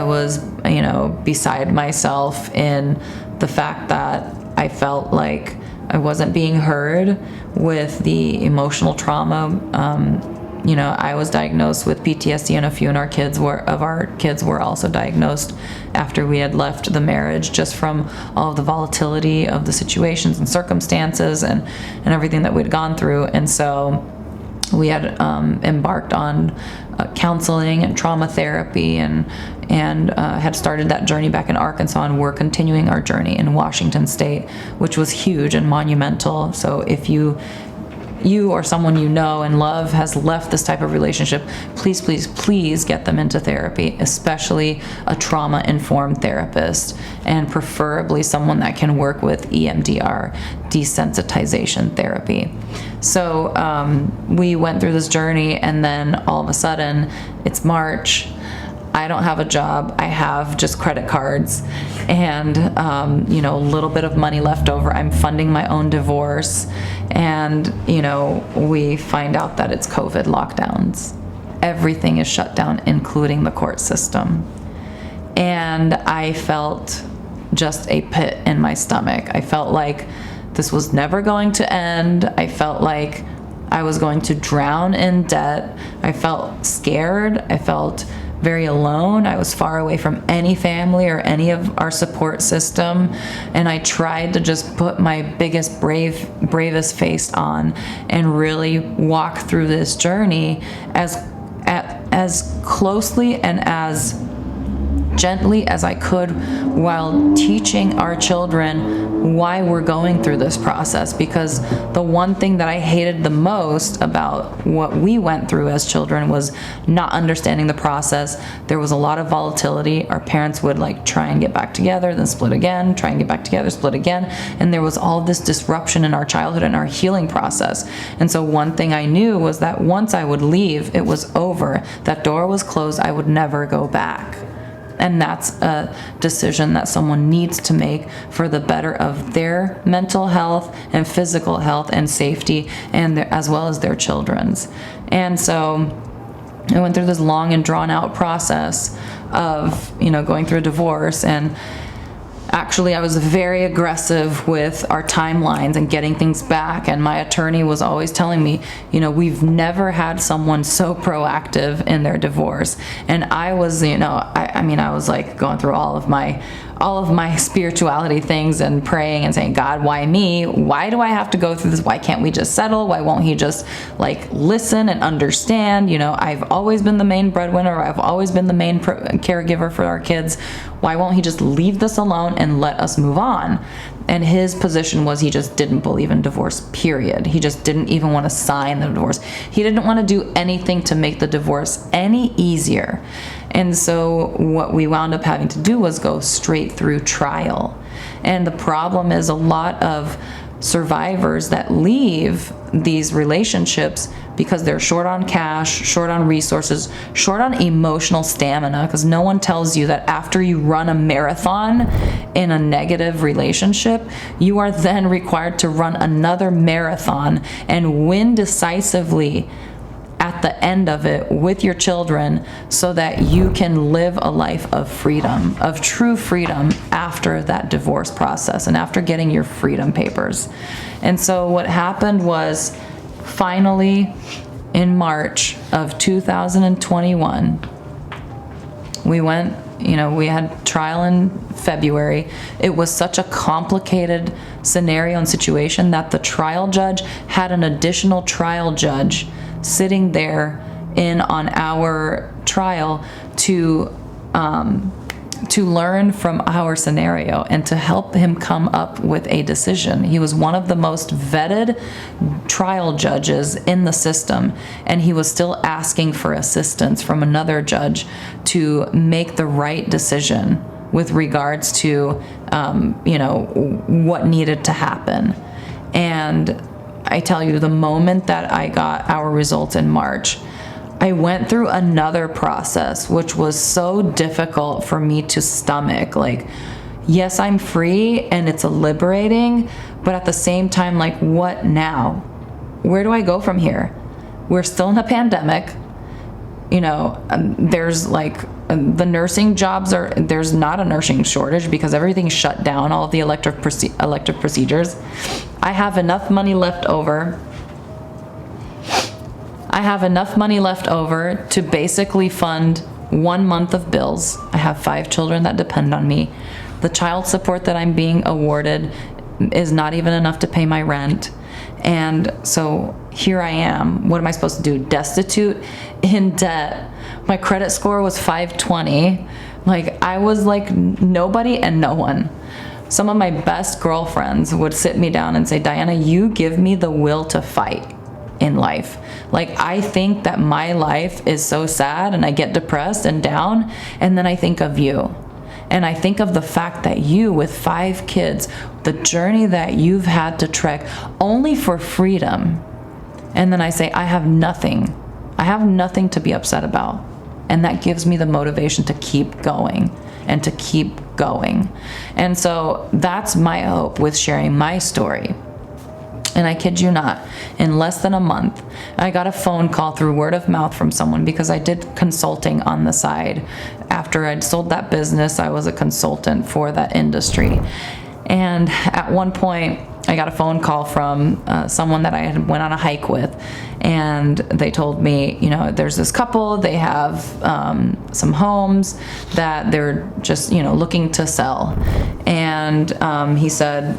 was, beside myself in the fact that I felt like I wasn't being heard with the emotional trauma. I was diagnosed with PTSD, and a few of our kids were also diagnosed after we had left the marriage, just from all of the volatility of the situations and circumstances and everything that we'd gone through. And so we had embarked on counseling and trauma therapy, and had started that journey back in Arkansas, and we're continuing our journey in Washington State, which was huge and monumental. So if you or someone you know and love has left this type of relationship, please, please, please get them into therapy, especially a trauma-informed therapist, and preferably someone that can work with EMDR, desensitization therapy. So we went through this journey, and then all of a sudden, it's March. I don't have a job. I have just credit cards and, a little bit of money left over. I'm funding my own divorce. And, we find out that it's COVID lockdowns. Everything is shut down, including the court system. And I felt just a pit in my stomach. I felt like this was never going to end. I felt like I was going to drown in debt. I felt scared. I felt very alone. I was far away from any family or any of our support system, and I tried to just put my biggest, bravest face on and really walk through this journey as closely and as gently as I could, while teaching our children why we're going through this process. Because the one thing that I hated the most about what we went through as children was not understanding the process. There was a lot of volatility. Our parents would try and get back together, then split again, try and get back together, split again. And there was all this disruption in our childhood and our healing process. And so one thing I knew was that once I would leave, it was over. That door was closed. I would never go back. And that's a decision that someone needs to make for the better of their mental health and physical health and safety, and as well as their children's. And so I went through this long and drawn out process of, going through a divorce. And actually, I was very aggressive with our timelines and getting things back. And my attorney was always telling me, we've never had someone so proactive in their divorce. And I was, I was going through all of my spirituality things and praying and saying, God, why me? Why do I have to go through this? Why can't we just settle? Why won't he just listen and understand? I've always been the main breadwinner. I've always been the main caregiver for our kids. Why won't he just leave this alone and let us move on? And his position was he just didn't believe in divorce, period. He just didn't even want to sign the divorce. He didn't want to do anything to make the divorce any easier. And so what we wound up having to do was go straight through trial. And the problem is a lot of survivors that leave these relationships because they're short on cash, short on resources, short on emotional stamina, because no one tells you that after you run a marathon in a negative relationship, you are then required to run another marathon and win decisively at the end of it with your children, so that you can live a life of freedom, of true freedom, after that divorce process and after getting your freedom papers. And so what happened was, finally, in March of 2021, we went, we had trial in February. It was such a complicated scenario and situation that the trial judge had an additional trial judge sitting there in on our trial to learn from our scenario and to help him come up with a decision. He was one of the most vetted trial judges in the system, and he was still asking for assistance from another judge to make the right decision with regards to what needed to happen. And I tell you, the moment that I got our results in March, I went through another process, which was so difficult for me to stomach. Yes, I'm free and it's liberating, but at the same time, what now? Where do I go from here? We're still in a pandemic. There's the nursing jobs there's not a nursing shortage because everything's shut down, all of the elective procedures. I have enough money left over. I have enough money left over to basically fund 1 month of bills. I have 5 children that depend on me. The child support that I'm being awarded is not even enough to pay my rent. And so here I am. What am I supposed to do? Destitute, in debt. My credit score was 520. Like, I was like nobody and no one. Some of my best girlfriends would sit me down and say, Diana, you give me the will to fight in life. Like, I think that my life is so sad and I get depressed and down, and then I think of you. And I think of the fact that you, with 5 kids, the journey that you've had to trek only for freedom. And then I say, I have nothing. I have nothing to be upset about. And that gives me the motivation to keep going and to keep going. And so that's my hope with sharing my story. And I kid you not, in less than a month, I got a phone call through word of mouth from someone, because I did consulting on the side. After I'd sold that business, I was a consultant for that industry. And at one point, I got a phone call from someone that I had went on a hike with, and they told me, you know, there's this couple, they have some homes that they're just, you know, looking to sell. And he said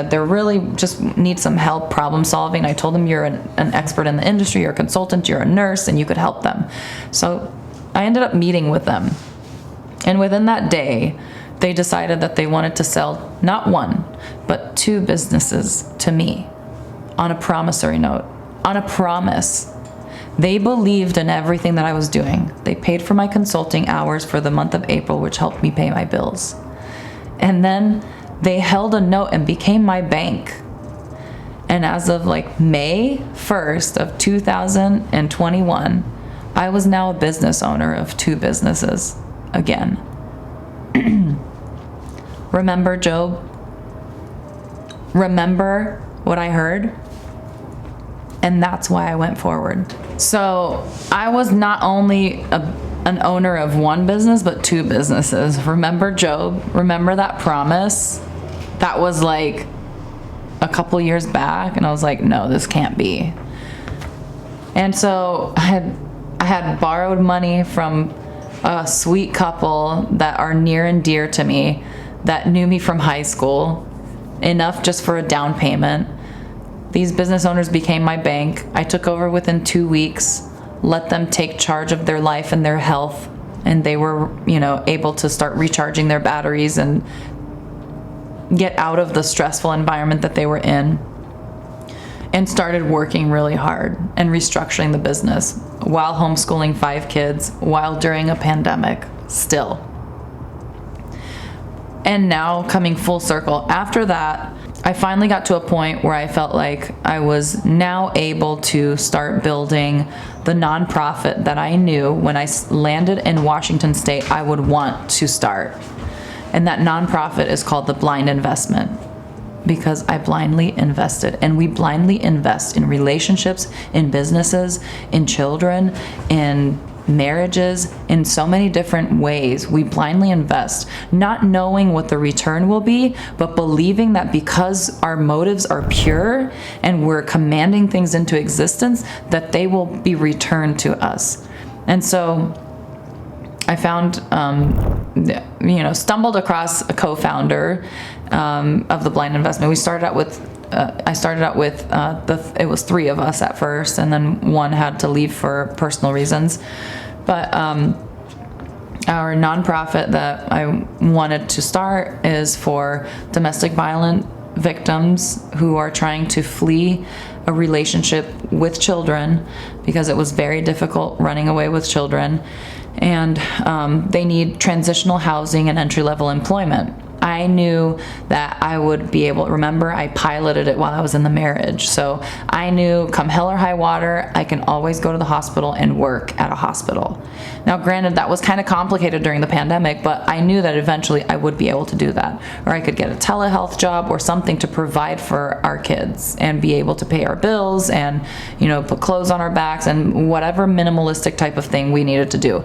they're really just need some help problem solving. I told him, you're an expert in the industry, you're a consultant, you're a nurse, and you could help them. So I ended up meeting with them. And within that day, they decided that they wanted to sell not 1, but 2 businesses to me on a promissory note, on a promise. They believed in everything that I was doing. They paid for my consulting hours for the month of April, which helped me pay my bills. And then they held a note and became my bank. And as of like May 1st of 2021, I was now a business owner of 2 businesses again. Remember Job? Remember what I heard? And that's why I went forward. So I was not only an owner of 1 business, but 2 businesses. Remember Job? Remember that promise? That was like a couple years back, and I was like, no, this can't be. And so I had borrowed money from a sweet couple that are near and dear to me, that knew me from high school, enough just for a down payment. These business owners became my bank. I took over within 2 weeks, let them take charge of their life and their health, and they were, you know, able to start recharging their batteries and get out of the stressful environment that they were in, and started working really hard and restructuring the business while homeschooling 5 kids, while during a pandemic still. And now coming full circle, after that, I finally got to a point where I felt like I was now able to start building the nonprofit that I knew when I landed in Washington State I would want to start. And that nonprofit is called The Blind Investment, because I blindly invested. And we blindly invest in relationships, in businesses, in children, in marriages, in so many different ways. We blindly invest, not knowing what the return will be, but believing that because our motives are pure and we're commanding things into existence, that they will be returned to us. And so I found, stumbled across a co-founder of The Blind Investment. We started out with it was 3 of us at first, and then one had to leave for personal reasons. But our nonprofit that I wanted to start is for domestic violence victims who are trying to flee a relationship with children, because it was very difficult running away with children, and they need transitional housing and entry-level employment. I knew that I would be able, remember, I piloted it while I was in the marriage. So I knew come hell or high water, I can always go to the hospital and work at a hospital. Now, granted, that was kind of complicated during the pandemic, but I knew that eventually I would be able to do that. Or I could get a telehealth job or something to provide for our kids and be able to pay our bills and, put clothes on our backs and whatever minimalistic type of thing we needed to do.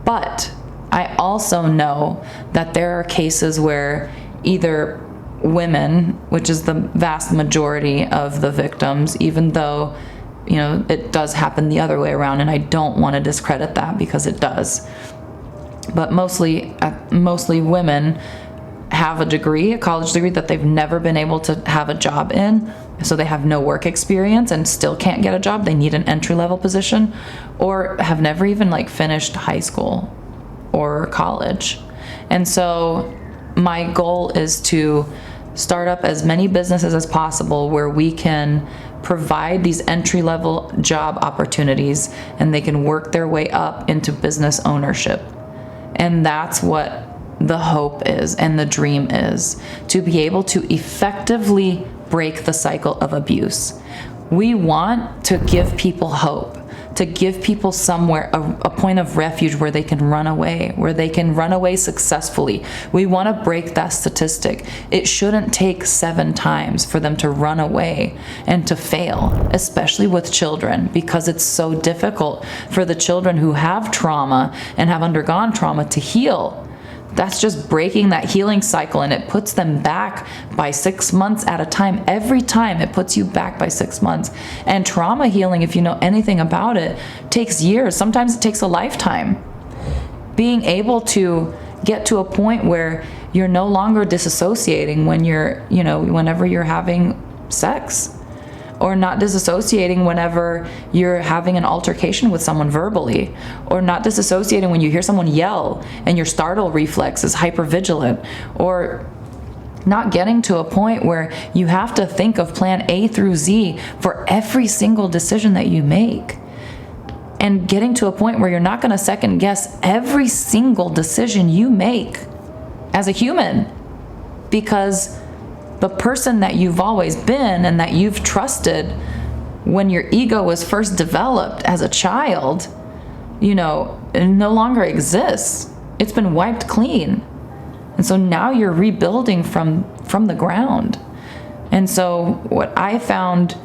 But I also know that there are cases where either women, which is the vast majority of the victims, even though, it does happen the other way around, and I don't want to discredit that because it does. But mostly women have a college degree that they've never been able to have a job in. So they have no work experience and still can't get a job. They need an entry-level position, or have never even finished high school or college. And so my goal is to start up as many businesses as possible where we can provide these entry-level job opportunities and they can work their way up into business ownership. And that's what the hope is and the dream is, to be able to effectively break the cycle of abuse. We want to give people hope, to give people somewhere, a point of refuge where they can run away, successfully. We want to break that statistic. It shouldn't take 7 times for them to run away and to fail, especially with children, because it's so difficult for the children who have trauma and have undergone trauma to heal. That's just breaking that healing cycle, and it puts them back by 6 months at a time. Every time it puts you back by 6 months. And trauma healing, if you know anything about it, takes years. Sometimes it takes a lifetime. Being able to get to a point where you're no longer disassociating when whenever you're having sex, or not disassociating whenever you're having an altercation with someone verbally, or not disassociating when you hear someone yell and your startle reflex is hypervigilant, or not getting to a point where you have to think of plan A through Z for every single decision that you make, and getting to a point where you're not going to second guess every single decision you make as a human, because the person that you've always been and that you've trusted when your ego was first developed as a child, no longer exists. It's been wiped clean. And so now you're rebuilding from the ground. And so what I found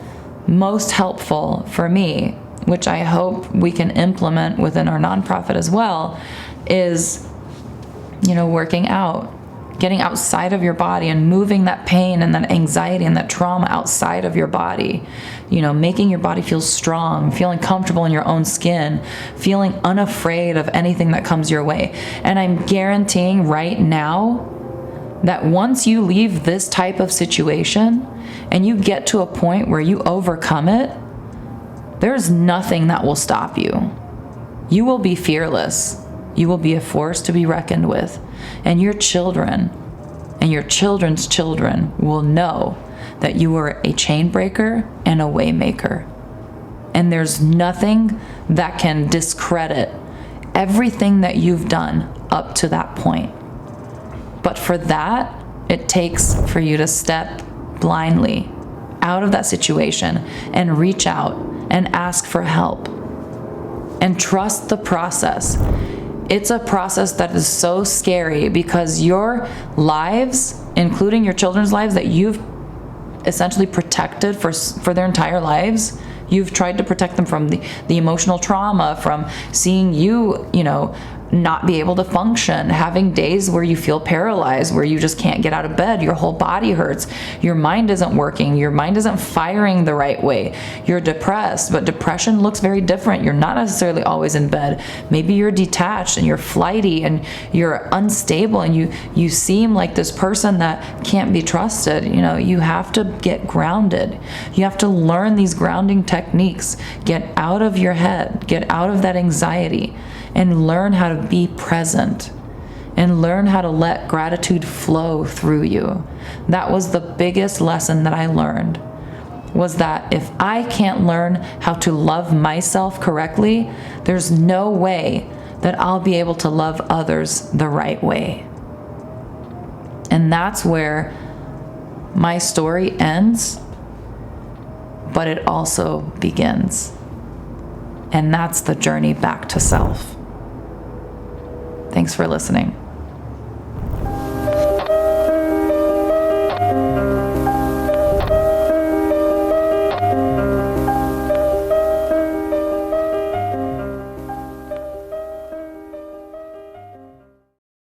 most helpful for me, which I hope we can implement within our nonprofit as well, is, working out. Getting outside of your body and moving that pain and that anxiety and that trauma outside of your body, making your body feel strong, feeling comfortable in your own skin, feeling unafraid of anything that comes your way. And I'm guaranteeing right now that once you leave this type of situation and you get to a point where you overcome it, there's nothing that will stop you. You will be fearless. You will be a force to be reckoned with. And your children and your children's children will know that you are a chain breaker and a way maker. And there's nothing that can discredit everything that you've done up to that point. But for that, it takes for you to step blindly out of that situation and reach out and ask for help and trust the process. It's a process that is so scary because your lives, including your children's lives that you've essentially protected for their entire lives, you've tried to protect them from the emotional trauma, from seeing you, not be able to function, having days where you feel paralyzed, where you just can't get out of bed, your whole body hurts, your mind isn't working, your mind isn't firing the right way, you're depressed, but depression looks very different. You're not necessarily always in bed. Maybe you're detached and you're flighty and you're unstable and you seem like this person that can't be trusted. You have to get grounded. You have to learn these grounding techniques. Get out of your head, get out of that anxiety, and learn how to be present and learn how to let gratitude flow through you. That was the biggest lesson that I learned, was that if I can't learn how to love myself correctly, there's no way that I'll be able to love others the right way. And that's where my story ends, but it also begins. And that's the journey back to self. Thanks for listening.